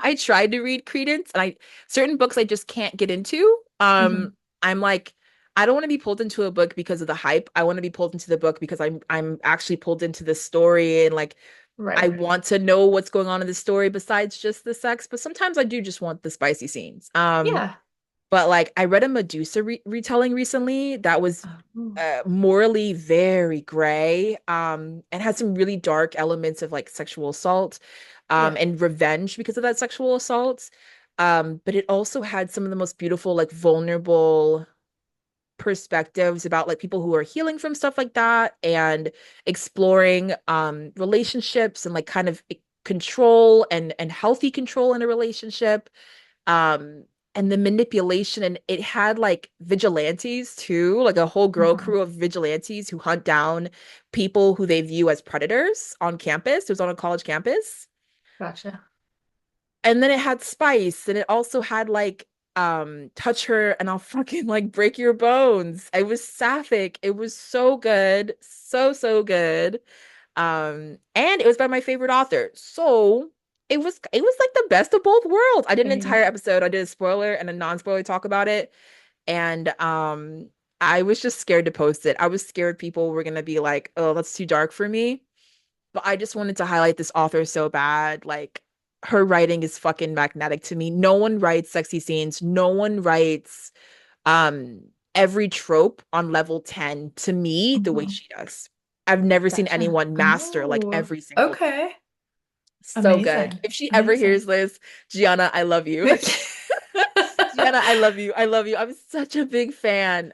I tried to read Credence, and I certain books I just can't get into. Hmm. I'm like, I don't want to be pulled into a book because of the hype. I want to be pulled into the book because I'm actually pulled into the story and like I Right. want to know what's going on in the story besides just the sex. But sometimes I do just want the spicy scenes. Yeah. But like I read a Medusa retelling recently that was Oh, morally very gray and had some really dark elements of like sexual assault yeah. and revenge because of that sexual assault. But it also had some of the most beautiful, like vulnerable perspectives about like people who are healing from stuff like that and exploring relationships and like kind of control and healthy control in a relationship um and the manipulation, and it had like vigilantes too, like a whole girl Hmm. crew of vigilantes who hunt down people who they view as predators on campus. It was on a college campus. Gotcha. And then it had spice, and it also had like touch her and I'll fucking like break your bones. It was sapphic. It was so good, so good. And it was by my favorite author. So it was like the best of both worlds. I did an There you entire episode. I did a spoiler and a non-spoiler talk about it. And I was just scared to post it. I was scared people were gonna be like, "Oh, that's too dark for me." But I just wanted to highlight this author so bad. Like her writing is fucking magnetic to me. No one writes sexy scenes. No one writes um every trope on level 10 to me go. the way Hmm. she does. I've never seen Gotcha. anyone master like Oh, every single okay. so good. Amazing. If she ever hears Amazing. this, Gianna, I love you. Gianna, I love you. I love you. I'm such a big fan.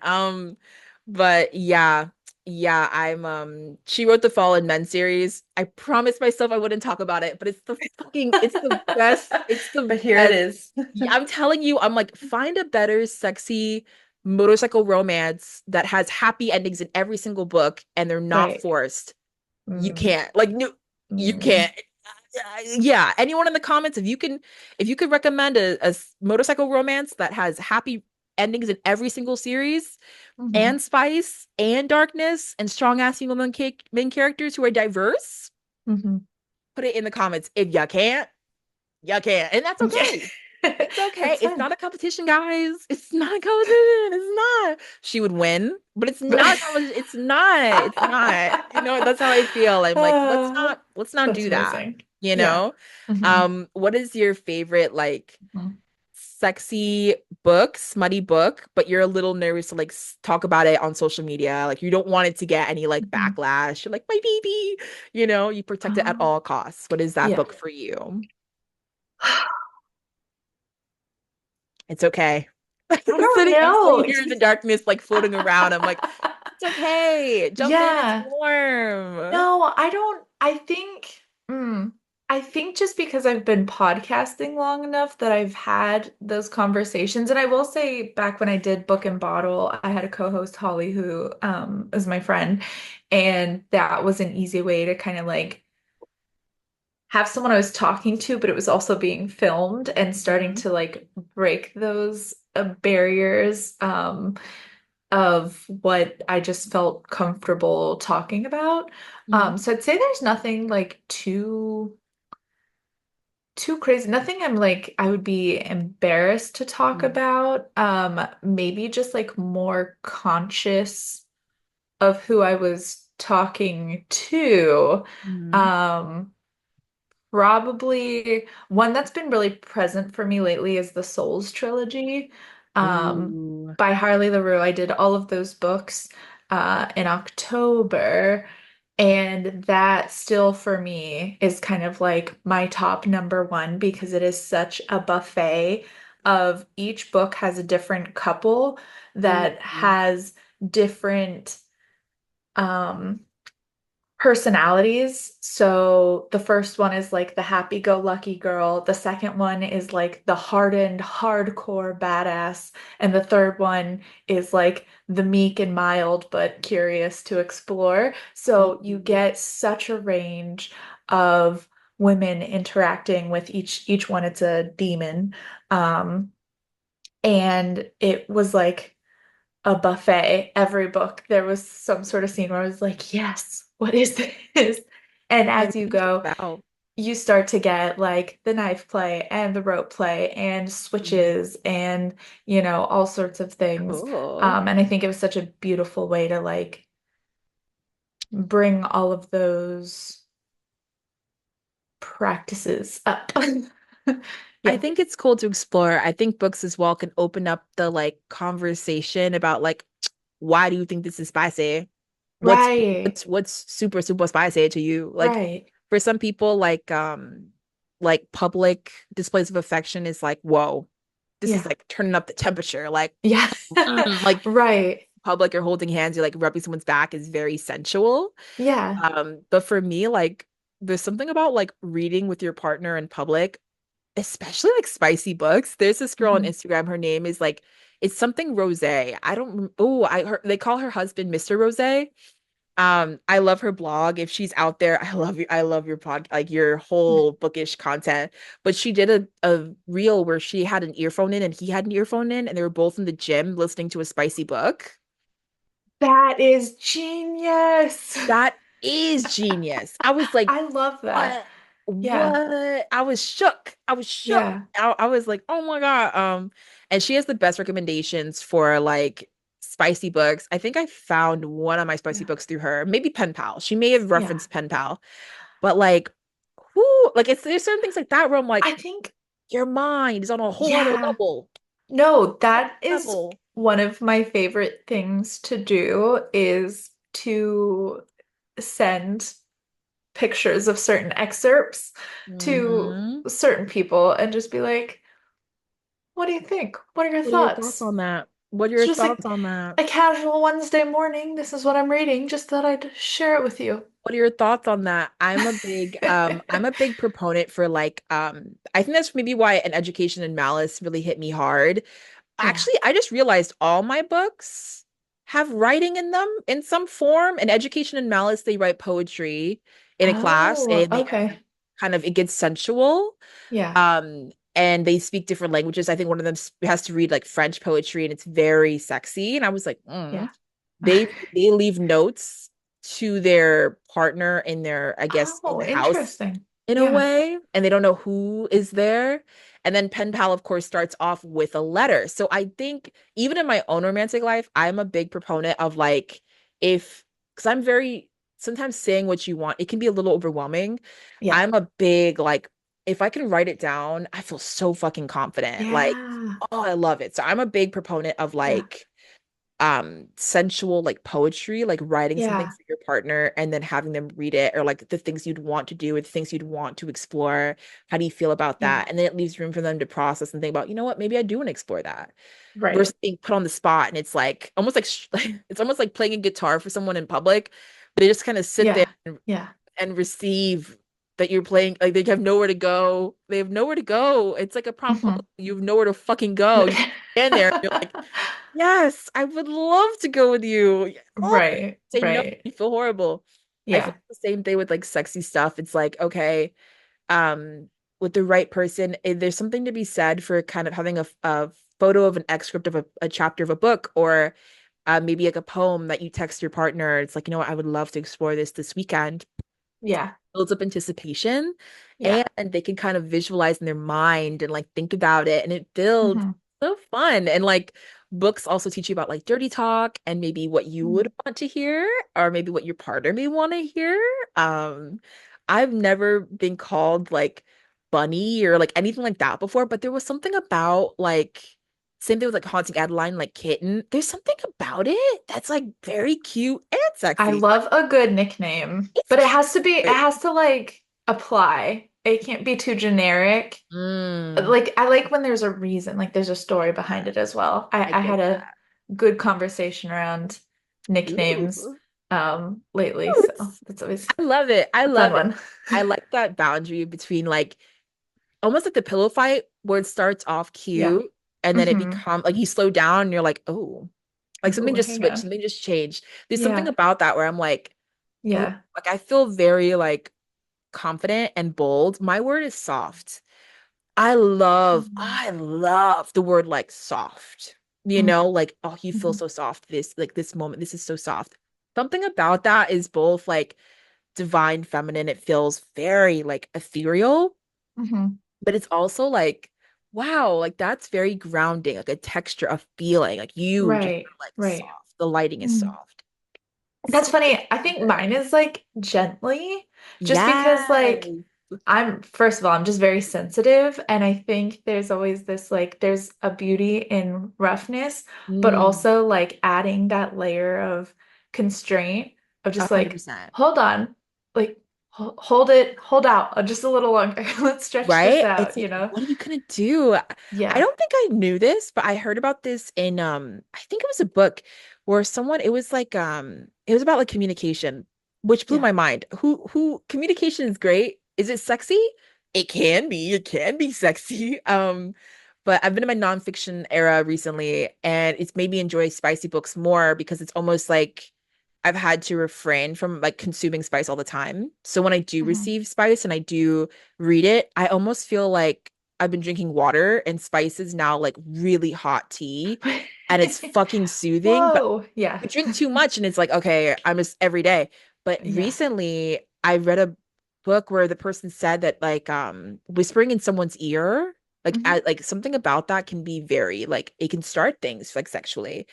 But yeah, yeah, I'm she wrote the Fallen Men series. I promised myself I wouldn't talk about it, but it's the best. It's the But here it best. is. Yeah, I'm telling you, I'm like, find a better sexy motorcycle romance that has happy endings in every single book and they're not Right. forced. You Mm, can't. Like no, you mm, can't. Yeah, anyone in the comments, if you could recommend motorcycle romance that has happy endings in every single series mhm, and spice and darkness and strong ass female main characters who are diverse, mhm. put it in the comments. If you can't, you can't. And that's Yeah. okay. It's okay. That's It's fine. not a competition, guys. It's not a competition. It's not. She would win, but it's not a competition. It's not. It's not. You know, that's how I feel. I'm like, Uh, let's not that's do that. amazing. You Yeah. know? Hmm. What is your favorite like sexy book, smutty book, but you're a little nervous to like talk about it on social media. Like you don't want it to get any like Hmm. backlash. You're like, my baby, you know, you protect it at Um, all costs. What is that yeah. book for you? It's okay. I don't I'm know. sitting here in the darkness, like floating around. I'm like, it's okay. Jump in, it's Yeah. warm. No, I don't. I think just because I've been podcasting long enough that I've had those conversations. And I will say, back when I did Book and Bottle, I had a co-host, Holly, who is my friend. And that was an easy way to kind of like have someone I was talking to, but it was also being filmed and starting Mhm. to like break those barriers. Of what I just felt comfortable talking about. Mhm. So I'd say there's nothing like too crazy. Nothing I'm like I would be embarrassed to talk Mhm. about. Maybe just like more conscious of who I was talking to. Mhm. Um, Probably one that's been really present for me lately is the Souls trilogy, um, Ooh. by Harley LaRue. I did all of those books in October, and that still for me is kind of like my top number one because it is such a buffet of each book has a different couple Ooh. that has different um personalities. So the first one is like the happy-go-lucky girl. The second one is like the hardened, hardcore badass. And the third one is like the meek and mild, but curious to explore. So you Mhm. get such a range of women interacting with each one. It's a demon. Um, and it was like a buffet. Every book, there was some sort of scene where I was like, yes, what is this? And And as what you is it go, about? you start to get like the knife play and the rope play and Mhm. switches and, all sorts of things. Cool. And I think it was such a beautiful way to like bring all of those practices up. I Yeah. think it's cool to explore. I think books as well can open up the like conversation about like why do you think this is spicy? What's Right. what's super super spicy to you? Like Right. for some people like public displays of affection is like whoa, this is Yeah. like turning up the temperature. Like Yeah. like Right. public you're holding hands, you're like rubbing someone's back is very sensual. Yeah. But for me like there's something about like reading with your partner in public especially like spicy books. There's this girl on Mhm. Instagram. Her name is like it's something Rose. I don't. Oh, they call her husband Mr. Rose. I love her blog. If she's out there, I love you. I love your pod, like your whole bookish content. But she did a reel where she had an earphone in and he had an earphone in, and they were both in the gym listening to a spicy book. That is genius. That is genius. I was like, I love that. what? Yeah. What? I was shook. I was shook. Yeah. I was like, oh my God. And she has the best recommendations for like spicy books. I think I found one of my spicy Yeah. books through her. Maybe Pen Pal. She may have Yeah. referenced Pen Pal, but like, who? Like, it's there's certain things like that where I'm like, I think, your mind is on a whole other yeah. level. No, that is Level. one of my favorite things to do is to send pictures of certain excerpts to Hmm. certain people and just be like, what do you think? What are your What are your thoughts thoughts? on that? What are It's your just like thoughts on that? a casual Wednesday morning. This is what I'm reading. Just thought I'd share it with you. What are your thoughts on that? I'm a big proponent for like I think that's maybe why an education in malice really hit me hard. Yeah. Actually, I just realized all my books have writing in them in some form. In education in malice, they write poetry in a class Oh, and they okay. kind of it gets sensual. Yeah. And they speak different languages. I think one of them has to read like French poetry and it's very sexy. And I was like, Yeah. they leave notes to their partner in their, I guess, in Oh, the house interesting. in a Yeah. way, and they don't know who is there. And then pen pal, of course, starts off with a letter. So I think even in my own romantic life, I'm a big proponent of like, if, because I'm very, sometimes saying what you want, it can be a little overwhelming. Yeah. I'm a big, like, if I can write it down, I feel so fucking confident. Like, Yeah. oh, I love it. So I'm a big proponent of Yeah. like, sensual like poetry, like writing something Yeah. for your partner and then having them read it, or like the things you'd want to do or the things you'd want to explore. How do you feel about Yeah. that? And then it leaves room for them to process and think about, you know what, maybe I do want to explore that, Right. versus being put on the spot. And it's like almost like it's almost like playing a guitar for someone in public, but they just kind of sit there Yeah. Yeah. and receive that you're playing, like they have nowhere to go. They have nowhere to go. It's like a prom Hmm. posal. You have nowhere to fucking go. You stand there and you're like, yes, I would love to go with you. Oh, Right. say no, Right. you feel horrible. I feel Yeah. the same thing with like sexy stuff. It's like, okay, um, with the right person, there's something to be said for kind of having a photo of an excerpt of a chapter of a book, or maybe like a poem that you text your partner. It's like, you know what, I would love to explore this weekend. Yeah. Builds up anticipation, Yeah. and they can kind of visualize in their mind and like think about it, and it builds Hmm. so fun. And like books also teach you about like dirty talk and maybe what you would want to hear, or maybe what your partner may want to hear. um I've never been called like bunny or like anything like that before, but there was something about like, same thing with like haunting Adeline, like kitten, there's something about it that's like very cute and I sexy. love a good nickname, It's but it cute. has to like apply. It can't be too generic. Mm. Like I like when there's a reason, like there's a story behind it as well. I I get had a that. good conversation around nicknames Ooh. lately, Ooh, so that's always I love it. I a fun love it. one. I like that boundary between like almost like the pillow fight where it starts off Yeah. cute and then it Hmm. become like you slow down and you're like, oh, like something Ooh, just hang switched, on. something just changed. There's something Yeah. about that where I'm like, oh, Yeah. like I feel very like confident and bold. My word is soft. Mm. I love the word like soft. You Mm. know, like, oh, you feel Mhm. so soft. This, like this moment, this is so soft. Something about that is both like divine feminine. It feels very like ethereal, Mhm. but it's also like, wow, like that's very grounding, like a texture of feeling. Like you just Right. like Right. soft. The lighting is Mm. soft. That's So funny. I think good. mine is like gently, just because like Yes. first of all, I'm just very sensitive. And I think there's always this like, there's a beauty in roughness, but Mm, also like adding that layer of constraint of just like, 100%. hold on, like, hold it, hold out just a little longer. Let's stretch this Right? It's out, like, you know? what are you gonna do? I Yeah. don't think I knew this, but I heard about this in I think it was a book where someone, it was like it was about like communication, which blew Yeah. my mind. Who communication is great. Is it sexy? It can be. It can be sexy. But I've been in my nonfiction era recently, and it's made me enjoy spicy books more because it's almost like I've had to refrain from like consuming spice all the time. So when I do Mhm. receive spice and I do read it, I almost feel like I've been drinking water and spice is now like really hot tea and it's fucking soothing. But Whoa. Yeah. I drink too much and it's like, okay, I'm just every day. But Yeah. recently I read a book where the person said that like whispering in someone's ear, Hmm. like something about that can be very like it can start things like sexually.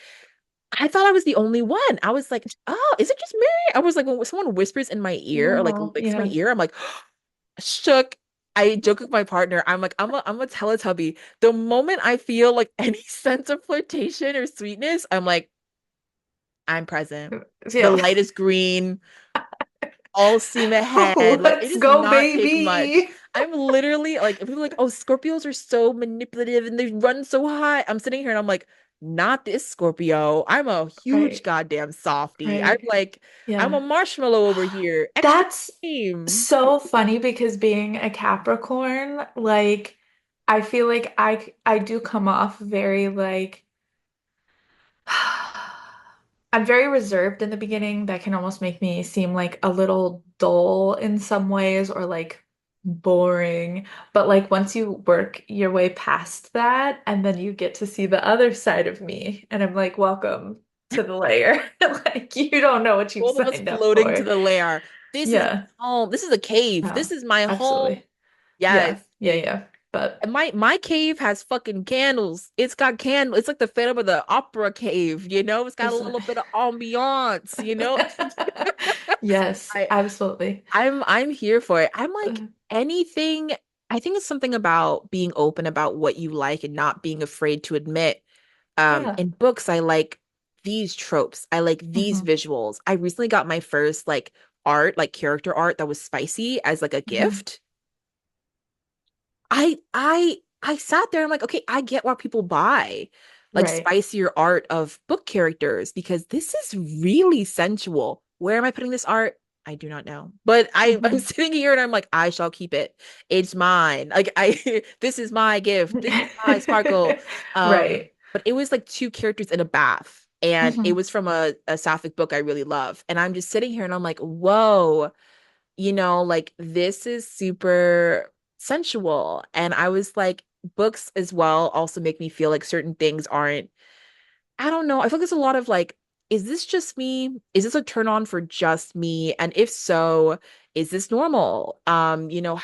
I thought I was the only one. I was like, oh, is it just me? I was like, when someone whispers in my ear or like Oh, licks my yeah. ear, I'm like, shook. I joke with my partner. I'm like, I'm a Teletubby. The moment I feel like any sense of flirtation or sweetness, I'm like, I'm present. The Feel. light is green, all steam ahead. Like, it Let's does go, not take much. baby. I'm literally like, people are like, oh, Scorpios are so manipulative and they run so high. I'm sitting here and I'm like, not this Scorpio. I'm a huge Right. goddamn softie. I'm Right. like, I'm a Yeah. marshmallow over here. Extra That's cream. so funny because being a Capricorn, like I feel like I do come off very like I'm very reserved in the beginning. That can almost make me seem like a little dull in some ways or like boring. But like once you work your way past that and then you get to see the other side of me, and I'm like, welcome to the layer. Like you don't know what you've Both of us signed up floating to for. the lair. This is Yeah. home. This is a cave. This Oh, is my home. absolutely. Yes. Yeah. Yeah. Yeah. but And my cave has fucking candles. It's got candle. It's like the Phantom of the Opera cave, you know? It's got a it's little bit of ambiance, you know? yes, I absolutely. I'm here for it. I'm like Uh, anything. I think it's something about being open about what you like and not being afraid to admit. yeah. In books, I like these tropes. I like these Hmm. visuals. I recently got my first like art, like character art that was spicy as like a Hmm. gift. I sat there. I'm like, okay, I get why people buy like Right. spicier art of book characters because this is really sensual. Where am I putting this art? I do not know. But I'm Hmm. sitting here and I'm like, I shall keep it. It's mine. Like I this is my gift. This is my sparkle. Right. But it was like two characters in a bath. And it Hmm. was from a sapphic book I really love. And I'm just sitting here and I'm like, whoa, like this is super sensual. And I was like, books as well also make me feel like certain things aren't, I don't know. I feel like there's a lot of like, is this just me? Is this a turn on for just me? And if so, is this normal? How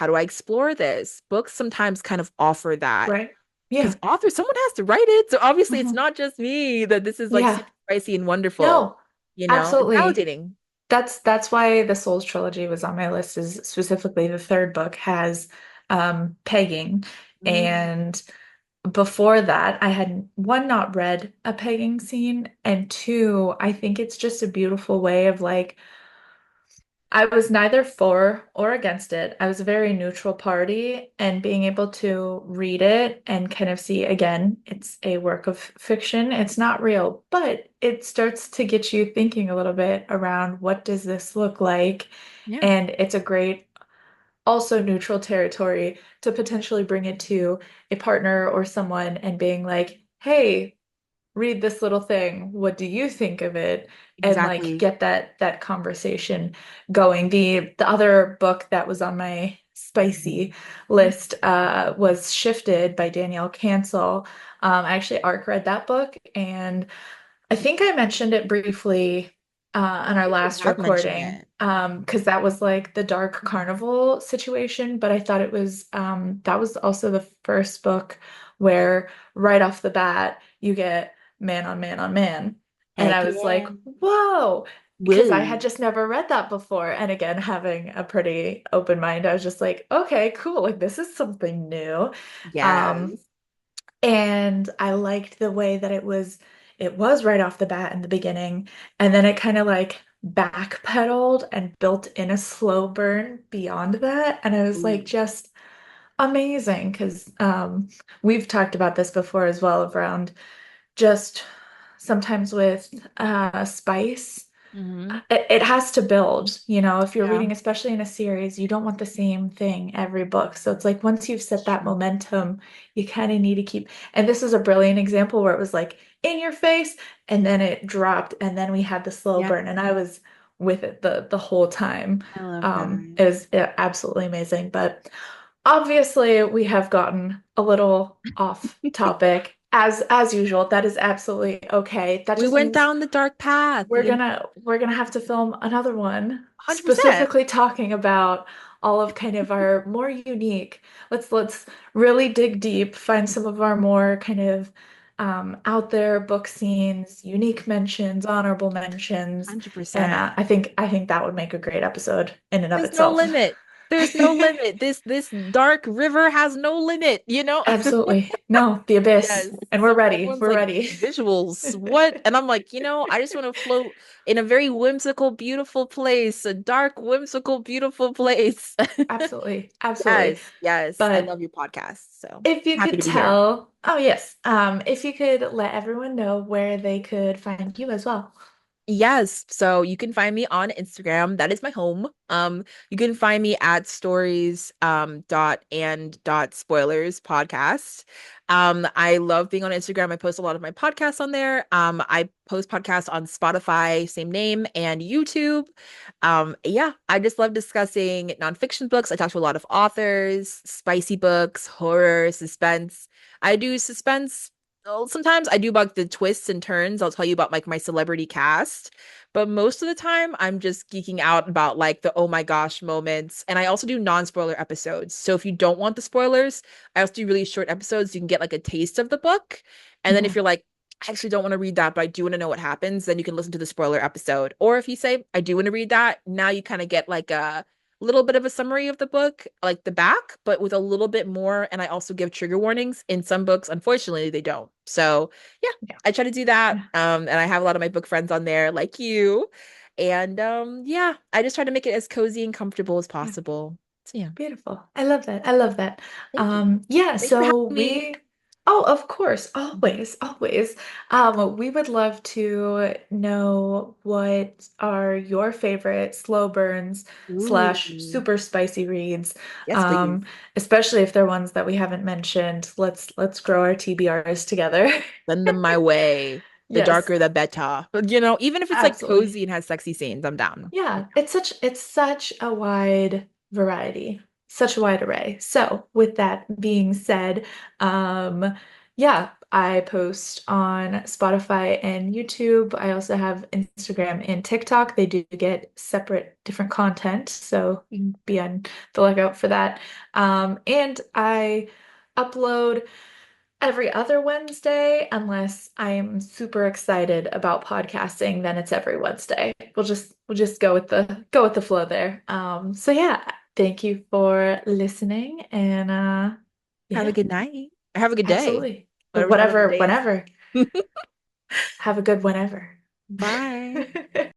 do I explore this? Books sometimes kind of offer that Right. because Yeah. someone has to write it. So obviously it's Hmm. not just me that this is like Yeah. super spicy and wonderful, No, and absolutely. validating. That's why the Souls trilogy was on my list, is specifically the third book has pegging. Mm, And before that, I had one, not read a pegging scene, and two, I think it's just a beautiful way of like I was neither for or against it. I was a very neutral party, and being able to read it and kind of see again, it's a work of fiction. It's not real, but it starts to get you thinking a little bit around what does this look like? yeah, And it's a great, also neutral territory to potentially bring it to a partner or someone and being like, hey, read this little thing. What do you think of it? And like exactly. get that conversation going. The other book that was on my spicy Yeah. list was Shifted by Danielle Cancel. I actually arc read that book, and I think I mentioned it briefly on our I think you last have mentioned recording, it. because that was like the dark carnival situation, but I thought it was that was also the first book where right off the bat you get man on man on man. And Heck I was like, yeah. whoa, because I had Woo. just never read that before. And again, having a pretty open mind, I was just like, okay, cool, like this is something new. Um, Yes. and I liked the way that it was right off the bat in the beginning, and then it kind of like backpedaled and built in a slow burn beyond that. And I was like, Ooh. just amazing because we've talked about this before as well around just sometimes with spice. Hmm. It has to build, if you're Yeah. reading, especially in a series, you don't want the same thing every book. So it's like once you've set that True. momentum, you kind of need to keep. And this is a brilliant example where it was like in your face and then it dropped and then we had the slow Yep. burn and I was with it the whole time. I love that. It was absolutely amazing. But obviously we have gotten a little off topic as usual. That is absolutely okay. That We just went means down the dark path, we're gonna have to film another one 100%. specifically talking about all of kind of our more unique. Let's really dig deep, find some of our more kind of out there book scenes, unique mentions, honorable mentions, and 100%. I think that would make a great episode in and of There's no itself. limit. There's no limit. This dark river has no limit? Absolutely. No, the abyss. Yes. And we're ready. Everyone's We're like ready. visuals. What? And I'm like, I just want to float in a very whimsical, beautiful place, a dark, whimsical, beautiful place. Absolutely. Absolutely. Yes, yes. I But love your podcast. So if you happy could to be here. tell, oh yes, if you could let everyone know where they could find you as well. Yes, so you can find me on Instagram. That is my home. You can find me at stories dot and dot spoilers podcast. I love being on Instagram. I post a lot of my podcasts on there. I post podcasts on Spotify, same name, and YouTube. Yeah, I just love discussing nonfiction books. I talk to a lot of authors, spicy books, horror, suspense. I do suspense sometimes I do about the twists and turns. I'll tell you about like my celebrity cast, but most of the time I'm just geeking out about like the oh my gosh moments. And I also do non-spoiler episodes. So if you don't want the spoilers, I also do really short episodes. You can get like a taste of the book. And then if Mhm. you're like, I actually don't want to read that, but I do want to know what happens, then you can listen to the spoiler episode. Or if you say, I do want to read that, now you kind of get like a little bit of a summary of the book, like the back, but with a little bit more. And I also give trigger warnings. In some books, unfortunately, they don't. So yeah, Yeah. I try to do that. Yeah. And I have a lot of my book friends on there, like you. And yeah, I just try to make it as cozy and comfortable as Yeah. possible. So yeah, Beautiful. I love that. I love that. thank you. Yeah, Thanks for so having me. we, oh, of course, always, always. We would love to know what are your favorite slow burns slash Ooh, super spicy reads. yes, please. Um, Especially if they're ones that we haven't mentioned. Let's grow our TBRs together. Send them my way. The Yes, darker, the better. Even if it's like absolutely. cozy and has sexy scenes, I'm down. Yeah, it's such a wide variety, such a wide array. So, with that being said, yeah, I post on Spotify and YouTube. I also have Instagram and TikTok. They do get separate different content, so you can be on the lookout for that. And I upload every other Wednesday, unless I'm super excited about podcasting, then it's every Wednesday. We'll just go with the flow there. So yeah, thank you for listening and Have a yeah, good night. Have a good day. absolutely. Whatever Whatever, day is. whenever. Have a good whenever. Bye.